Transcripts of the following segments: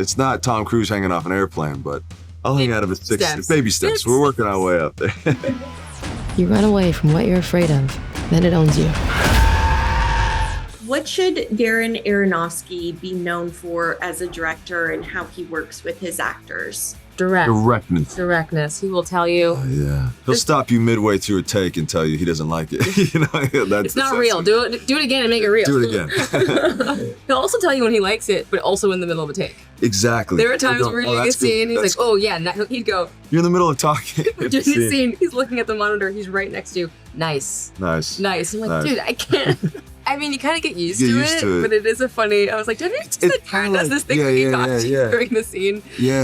It's not Tom Cruise hanging off an airplane, but I'll hang out of his baby steps. Steps. We're working our way up there. You run away from what you're afraid of, then it owns you. What should Darren Aronofsky be known for as a director and how he works with his actors? Directness. He will tell you. Yeah. He'll stop you midway through a take and tell you he doesn't like it. It's not real. Do it again and make it real. Do it again. He'll also tell you when he likes it, but also in the middle of a take. Exactly. There are times we're doing a scene, he's like, oh yeah, he'd go. You're in the middle of talking. We're doing a scene, he's looking at the monitor, he's right next to you. Nice. I'm like, dude, I can't. I mean, you kind of get used to it, but it is a funny. I was like, did he just does this thing where he talks to you during the scene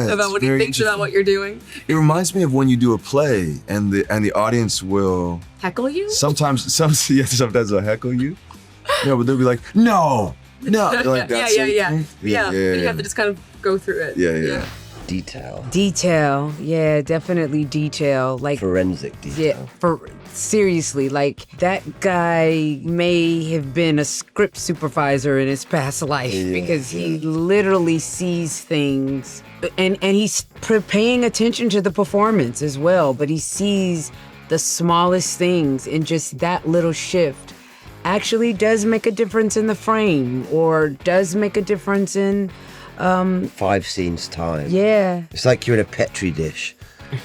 about what he thinks about what you're doing? It reminds me of when you do a play and the audience will heckle you. Sometimes they'll heckle you. But they'll be like, no. Like that. Yeah. But you have to just kind of go through it. Yeah. Detail. Yeah, definitely detail. Like forensic detail. Yeah, seriously, like that guy may have been a script supervisor in his past life because he literally sees things and he's paying attention to the performance as well, but he sees the smallest things, and just that little shift actually does make a difference in the frame or does make a difference in 5 scenes time. Yeah. It's like you're in a Petri dish.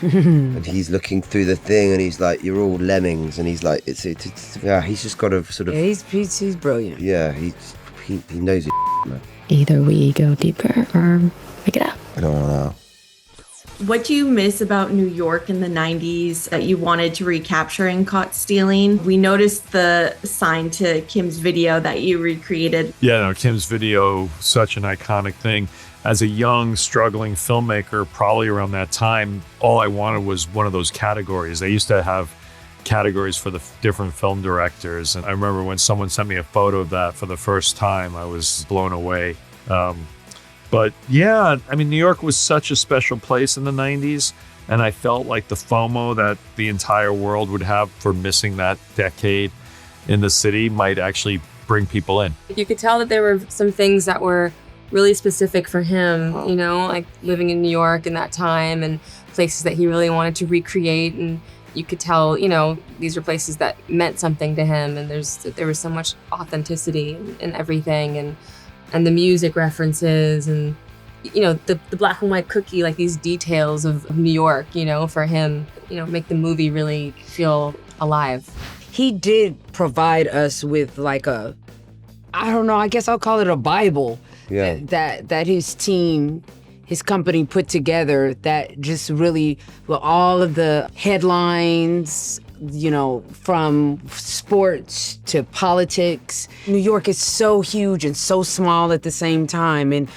And he's looking through the thing and he's like, you're all lemmings, and he's like, it's he's just got a sort of... Yeah, he's brilliant. Yeah, he knows his man. Either we go deeper or make it out. I don't know. What do you miss about New York in the 90s that you wanted to recapture in Caught Stealing? We noticed the sign to Kim's Video that you recreated. Yeah, no, Kim's Video, such an iconic thing. As a young, struggling filmmaker, probably around that time, all I wanted was one of those categories. They used to have categories for the different film directors. And I remember when someone sent me a photo of that for the first time, I was blown away. But yeah, I mean, New York was such a special place in the 90s. And I felt like the FOMO that the entire world would have for missing that decade in the city might actually bring people in. You could tell that there were some things that were really specific for him, like living in New York in that time and places that he really wanted to recreate. And you could tell, these were places that meant something to him. And there was so much authenticity in everything, and the music references and, the black and white cookie, like these details of New York, for him, make the movie really feel alive. He did provide us with like I guess I'll call it a Bible. Yeah. That his team, his company put together that just really, all of the headlines, from sports to politics. New York is so huge and so small at the same time. And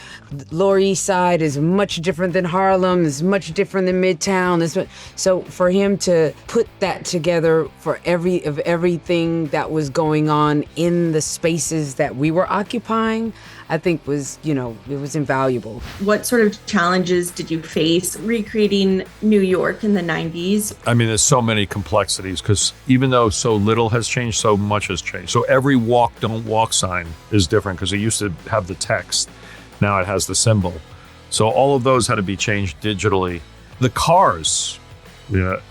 Lower East Side is much different than Harlem, is much different than Midtown. So for him to put that together for everything that was going on in the spaces that we were occupying, I think was, it was invaluable. What sort of challenges did you face recreating New York in the 90s? I mean, there's so many complexities because even though so little has changed, so much has changed. So every walk, don't walk sign is different because it used to have the text. Now it has the symbol. So all of those had to be changed digitally. The cars,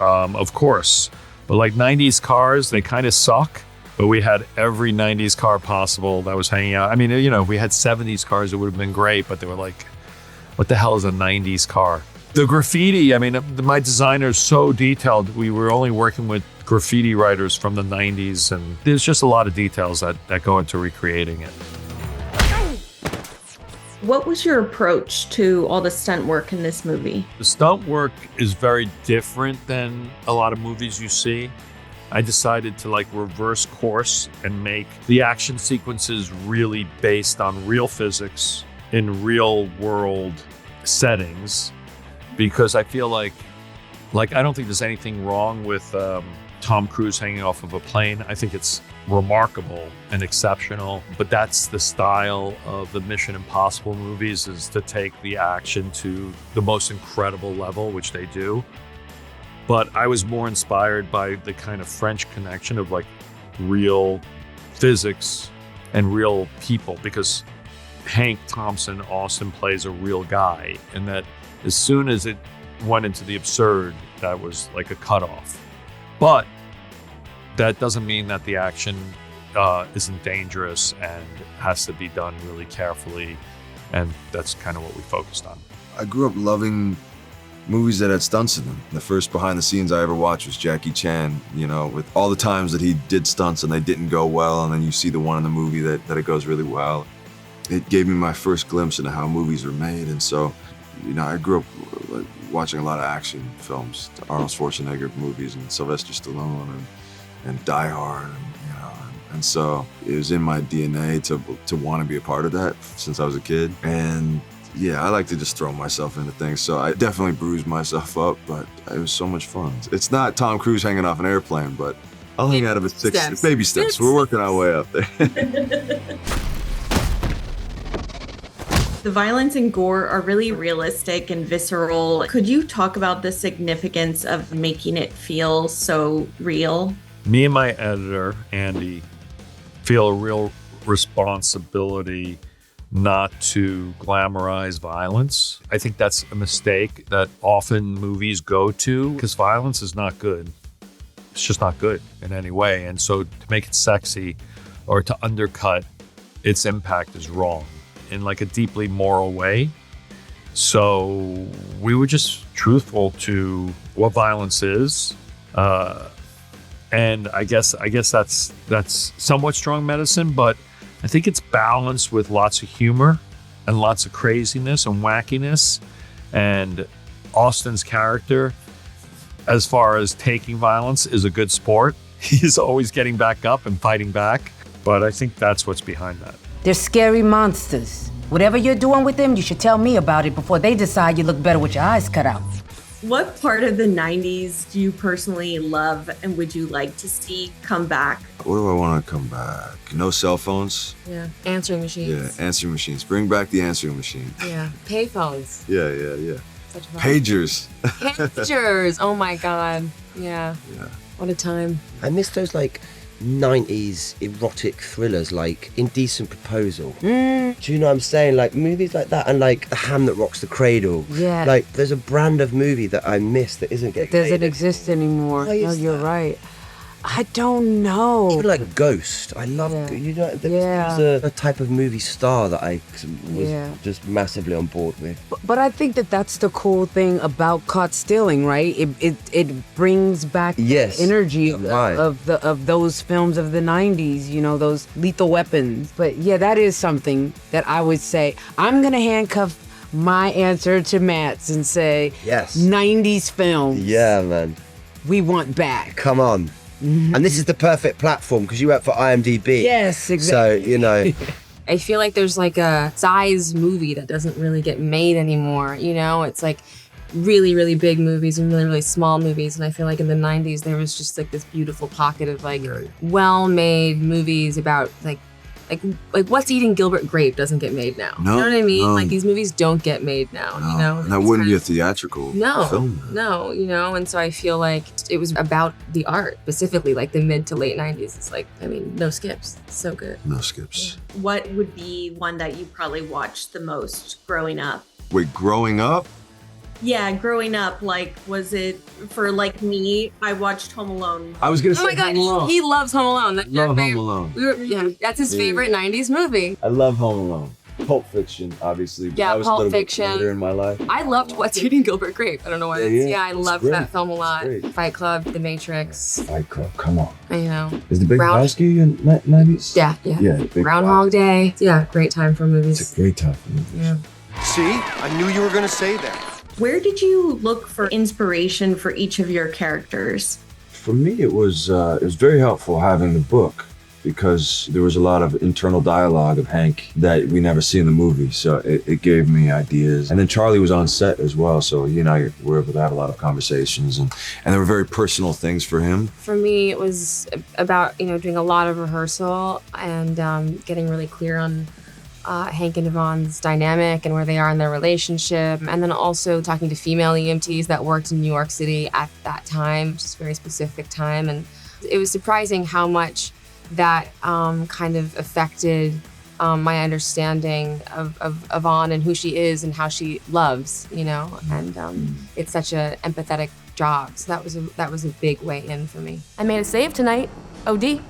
of course, but like 90s cars, they kind of suck. But we had every 90s car possible that was hanging out. I mean, if we had 70s cars, it would have been great, but they were like, what the hell is a 90s car? The graffiti, I mean, my designer is so detailed. We were only working with graffiti writers from the 90s, and there's just a lot of details that go into recreating it. What was your approach to all the stunt work in this movie? The stunt work is very different than a lot of movies you see. I decided to reverse course and make the action sequences really based on real physics in real world settings, because I feel like I don't think there's anything wrong with Tom Cruise hanging off of a plane. I think it's remarkable and exceptional, but that's the style of the Mission Impossible movies, is to take the action to the most incredible level, which they do. But I was more inspired by the kind of French connection of real physics and real people, because Hank Thompson Austin plays a real guy, and that as soon as it went into the absurd, that was like a cutoff. But that doesn't mean that the action isn't dangerous and has to be done really carefully, and that's kind of what we focused on. I grew up loving movies that had stunts in them. The first behind the scenes I ever watched was Jackie Chan, you know, with all the times that he did stunts and they didn't go well, and then you see the one in the movie that it goes really well. It gave me my first glimpse into how movies are made, and so, you know, I grew up like, watching a lot of action films, Arnold Schwarzenegger movies and Sylvester Stallone and Die Hard, and, you know, and so it was in my DNA to want to be a part of that since I was a kid. And yeah, I like to just throw myself into things, so I definitely bruised myself up, but it was so much fun. It's not Tom Cruise hanging off an airplane, but I'll hang out of it baby steps. We're working our way up there. The violence and gore are really realistic and visceral. Could you talk about the significance of making it feel so real? Me and my editor, Andy, feel a real responsibility not to glamorize violence. I think that's a mistake that often movies go to, because violence is not good. It's just not good in any way. And so to make it sexy or to undercut its impact is wrong in like a deeply moral way. So we were just truthful to what violence is. And I guess that's somewhat strong medicine, but I think it's balanced with lots of humor and lots of craziness and wackiness. And Austin's character, as far as taking violence, is a good sport. He's always getting back up and fighting back. But I think that's what's behind that. They're scary monsters. Whatever you're doing with them, you should tell me about it before they decide you look better with your eyes cut out. What part of the 90s do you personally love and would you like to see come back? What do I want to come back? No cell phones? Yeah. Answering machines. Yeah, answering machines. Bring back the answering machine. Yeah. Payphones. Yeah. Such a vibe. Pagers. Pagers. Oh my God. Yeah. Yeah. What a time. I miss those like 90s erotic thrillers like Indecent Proposal. Do you know what I'm saying? Like movies like that, and like The Hand That Rocks the Cradle. Yeah. Like there's a brand of movie that I miss that isn't getting It doesn't made exist anymore. Why No, is you're that? right. I don't know. Even like Ghost. I love, Yeah. you know, there Yeah. was a type of movie star that I was Yeah. just massively on board with. But I think that's the cool thing about Caught Stealing, right? It brings back Yes. the energy Right. of those films of the 90s, you know, those Lethal Weapons. But yeah, that is something that I would say. I'm going to handcuff my answer to Matt's and say, Yes. 90s films. Yeah, man. We want back. Come on. And this is the perfect platform because you work for IMDb. Yes, exactly. So, you know. I feel like there's like a size movie that doesn't really get made anymore. You know, it's like really, really big movies and really, really small movies. And I feel like in the 90s, there was just like this beautiful pocket of like well-made movies about like What's Eating Gilbert Grape doesn't get made now. No, you know what I mean? no. Like these movies don't get made now, you know? And that It's wouldn't kind be a of- theatrical No, film. no, you know, and so I feel like it was about the art, specifically like the mid to late 90s. It's like, I mean, no skips. It's so good. No skips. What would be one that you probably watched the most growing up? Wait, growing up? Yeah, growing up, like, was it for like me? I watched Home Alone. I was gonna Oh my God, he loves Home Alone. That's Love your Home favorite- Alone. that's his favorite 90s movie. I love Home Alone. Pulp Fiction, obviously. Yeah, I was Pulp a little bit Fiction. later in my life. I loved What's Eating Gilbert Grape. I don't know why. I It's loved great. that film a lot. It's great. Fight Club, The Matrix. Fight Club, come on. I know. Is the Big Brown- Lebowski in 90s? Yeah. Yeah, Big Groundhog Day. Yeah, great time for It's movies. a great time for movies. Yeah. See, I knew you were going to say that. Where did you look for inspiration for each of your characters? For me, it was very helpful having the book because there was a lot of internal dialogue of Hank that we never see in the movie. So it gave me ideas. And then Charlie was on set as well. So, you know, we were able to have a lot of conversations and there were very personal things for him. For me, it was about, you know, doing a lot of rehearsal and getting really clear on Hank and Yvonne's dynamic and where they are in their relationship. And then also talking to female EMTs that worked in New York City at that time, which is a very specific time. And it was surprising how much that kind of affected my understanding of Yvonne and who she is and how she loves, you know, and it's such an empathetic job. So that was a big way in for me. I made a save tonight. OD.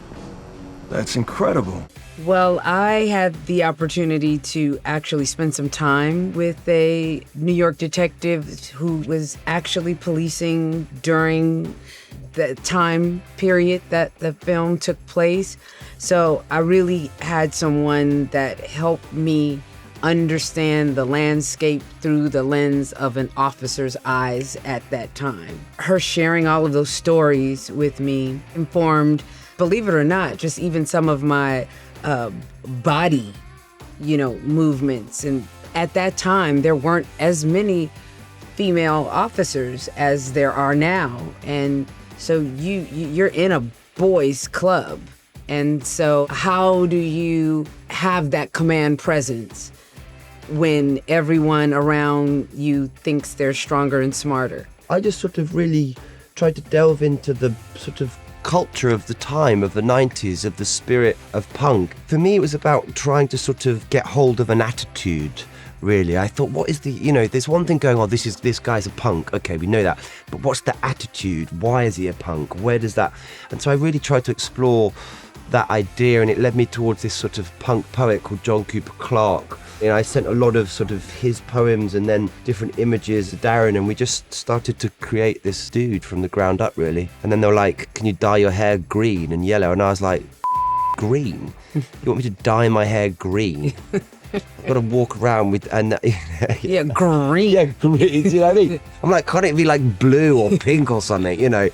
That's incredible. Well, I had the opportunity to actually spend some time with a New York detective who was actually policing during the time period that the film took place. So I really had someone that helped me understand the landscape through the lens of an officer's eyes at that time. Her sharing all of those stories with me informed, believe it or not, just even some of my body, you know, movements. And at that time, there weren't as many female officers as there are now. And so you're in a boys' club. And so how do you have that command presence when everyone around you thinks they're stronger and smarter? I just sort of really tried to delve into the sort of culture of the time, of the 90s, of the spirit of punk. For me, it was about trying to sort of get hold of an attitude, really. I thought, what is the, you know, there's one thing going on, this guy's a punk, okay, we know that, but what's the attitude? Why is he a punk? Where does that, and so I really tried to explore that idea, and it led me towards this sort of punk poet called John Cooper Clarke. And I sent a lot of sort of his poems and then different images to Darren, and we just started to create this dude from the ground up, really. And then they were like, can you dye your hair green and yellow? And I was like, green? You want me to dye my hair green? I've got to walk around with, and Yeah, green. Yeah, green, do you know what I mean? I'm like, can't it be like blue or pink or something, you know?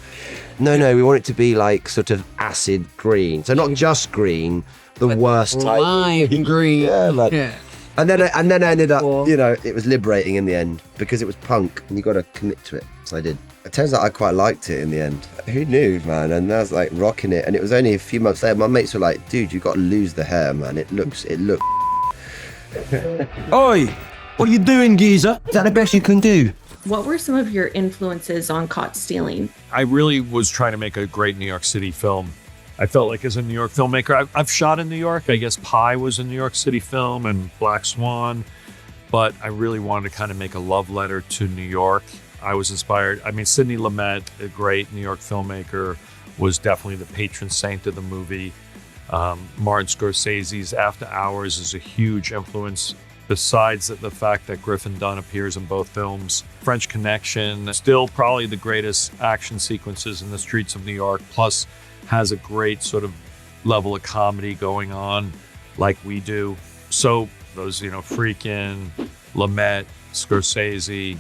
No, we want it to be like sort of acid green. So not just green, the worst type. Lime green. Yeah, man. Yeah. And then I ended up, you know, it was liberating in the end because it was punk and you got to commit to it. So I did. It turns out I quite liked it in the end. Who knew, man? And I was like rocking it. And it was only a few months later. My mates were like, dude, you got to lose the hair, man. It looks. Oi, what are you doing, geezer? Is that the best you can do? What were some of your influences on Caught Stealing? I really was trying to make a great New York City film. I felt like as a New York filmmaker, I've shot in New York. I guess Pi was a New York City film and Black Swan, but I really wanted to kind of make a love letter to New York. I was inspired. I mean, Sidney Lumet, a great New York filmmaker, was definitely the patron saint of the movie. Martin Scorsese's After Hours is a huge influence. Besides the fact that Griffin Dunne appears in both films, French Connection, still probably the greatest action sequences in the streets of New York, plus has a great sort of level of comedy going on like we do. So those, you know, Friedkin, Lumet, Scorsese,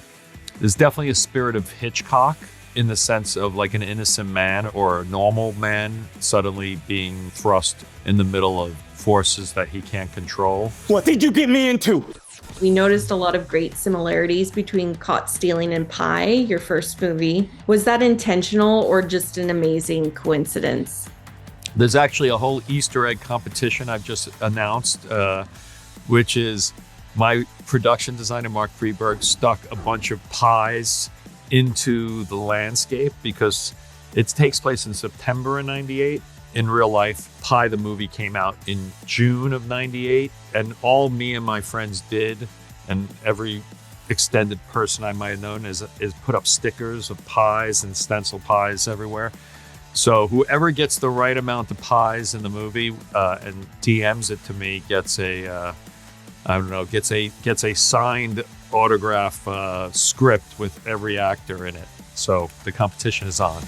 there's definitely a spirit of Hitchcock in the sense of like an innocent man or a normal man suddenly being thrust in the middle of forces that he can't control. What did you get me into? We noticed a lot of great similarities between Caught Stealing and Pi, your first movie. Was that intentional or just an amazing coincidence? There's actually a whole Easter egg competition I've just announced, which is my production designer, Mark Freeberg, stuck a bunch of pies into the landscape because it takes place in September of 98. In real life, Pi the movie came out in June of 98, and all me and my friends did, and every extended person I might have known is put up stickers of pies and stencil pies everywhere. So whoever gets the right amount of pies in the movie and DMs it to me gets a signed autograph script with every actor in it. So the competition is on.